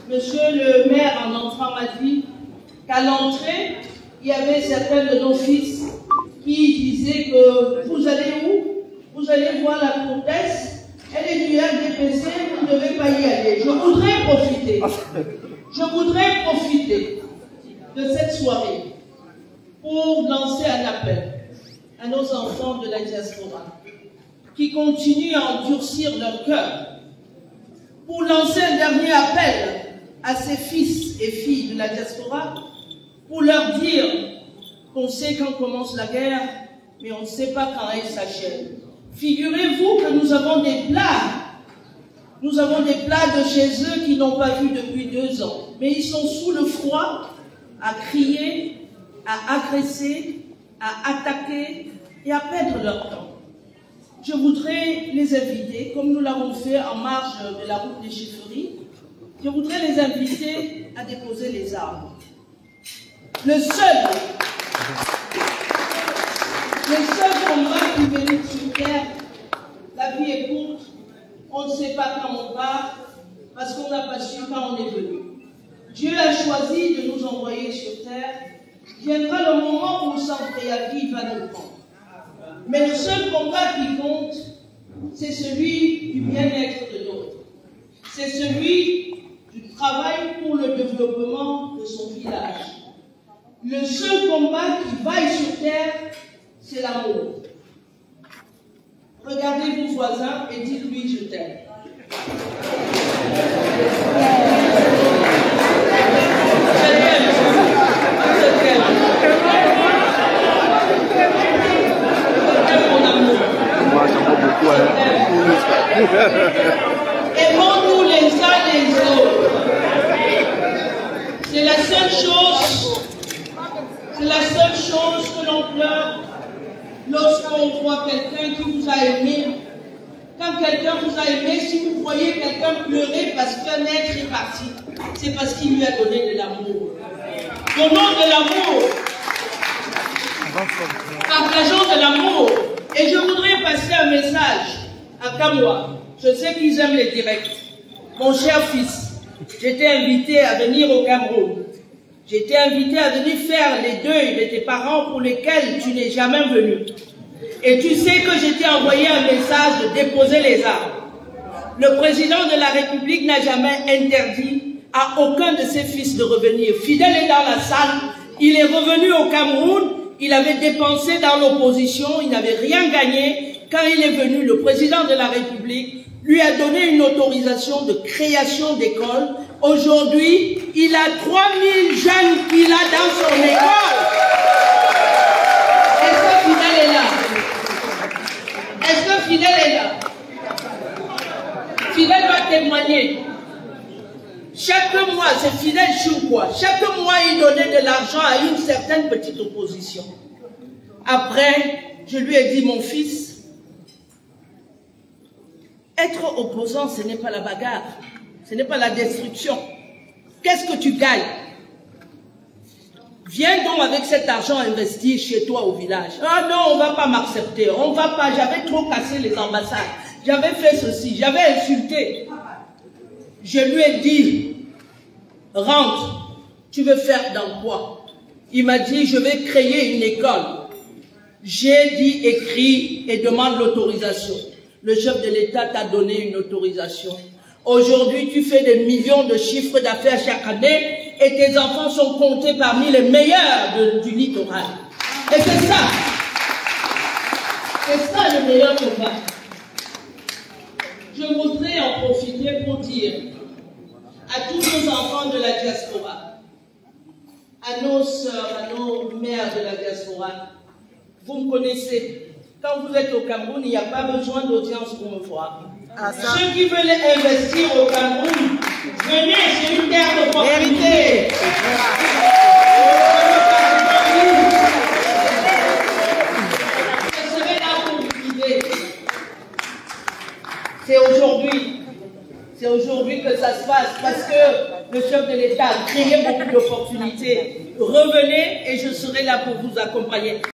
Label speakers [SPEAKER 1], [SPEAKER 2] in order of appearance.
[SPEAKER 1] Monsieur le maire, en entrant, m'a dit qu'à l'entrée, il y avait certains de nos fils qui disaient que vous allez où? Vous allez voir la comtesse, elle est du RDPC, vous ne devez pas y aller. Je voudrais profiter de cette soirée pour lancer un appel à nos enfants de la diaspora qui continuent à endurcir leur cœur, pour lancer un dernier appel à ces fils et filles de la diaspora, pour leur dire qu'on sait quand commence la guerre, mais on ne sait pas quand elle s'achève. Figurez-vous que nous avons des plats de chez eux qu'ils n'ont pas vus depuis 2 ans, mais ils sont sous le froid, à crier, à agresser, à attaquer et à perdre leur temps. Je voudrais les inviter, comme nous l'avons fait en marge de la route des chefferies, je voudrais les inviter à déposer les armes. Le seul combat qui mérite sur terre, la vie est courte, on ne sait pas quand on part, parce qu'on n'a pas su quand on est venu. Dieu a choisi de nous envoyer sur terre, viendra le moment où sans préavis il va nous prendre. Mais le seul combat qui compte, c'est celui du bien-être de l'autre. C'est celui du travail pour le développement de son village. Le seul combat qui vaille sur terre, c'est l'amour. Regardez vos voisins et dites-lui je t'aime. Aimons-nous les uns les autres. C'est la seule chose que l'on pleure lorsqu'on voit quelqu'un qui vous a aimé. Quand quelqu'un vous a aimé, si vous voyez quelqu'un pleurer parce qu'un être est parti, c'est parce qu'il lui a donné de l'amour. Donnons de l'amour. Partageons de l'amour. Et je voudrais passer un message à Kamoa. Je sais qu'ils aiment les directs. Mon cher fils, j'étais invité à venir au Cameroun. J'étais invité à venir faire les deuils de tes parents pour lesquels tu n'es jamais venu. Et tu sais que je t'ai envoyé un message de déposer les armes. Le président de la République n'a jamais interdit à aucun de ses fils de revenir. Fidèle est dans la salle. Il est revenu au Cameroun. Il avait dépensé dans l'opposition. Il n'avait rien gagné. Quand il est venu, le président de la République lui a donné une autorisation de création d'école. Aujourd'hui, il a 3000 jeunes qu'il a dans son école. Est-ce que Fidèle est là? Est-ce que Fidèle est là? Fidèle va témoigner. Chaque mois, c'est Fidèle Choukwa, chaque mois, il donnait de l'argent à une certaine petite opposition. Après, je lui ai dit, mon fils, être opposant, ce n'est pas la bagarre, ce n'est pas la destruction. Qu'est-ce que tu gagnes? Viens donc avec cet argent investir chez toi au village. Ah non, on ne va pas m'accepter, on ne va pas, j'avais trop cassé les ambassades, j'avais fait ceci, j'avais insulté. Je lui ai dit, rentre, tu veux faire dans quoi? Il m'a dit, je vais créer une école. J'ai dit, écris et demande l'autorisation. Le chef de l'État t'a donné une autorisation. Aujourd'hui, tu fais des millions de chiffres d'affaires chaque année et tes enfants sont comptés parmi les meilleurs du littoral. Et c'est ça. C'est ça le meilleur combat. Je voudrais en profiter pour dire à tous nos enfants de la diaspora, à nos sœurs, à nos mères de la diaspora, vous me connaissez. Quand vous êtes au Cameroun, il n'y a pas besoin d'audience pour me voir. Ceux qui veulent investir au Cameroun, venez, c'est une terre d'opportunité. Je serai là pour vous guider. C'est aujourd'hui que ça se passe, parce que le chef de l'État a créé beaucoup d'opportunités. Revenez et je serai là pour vous accompagner.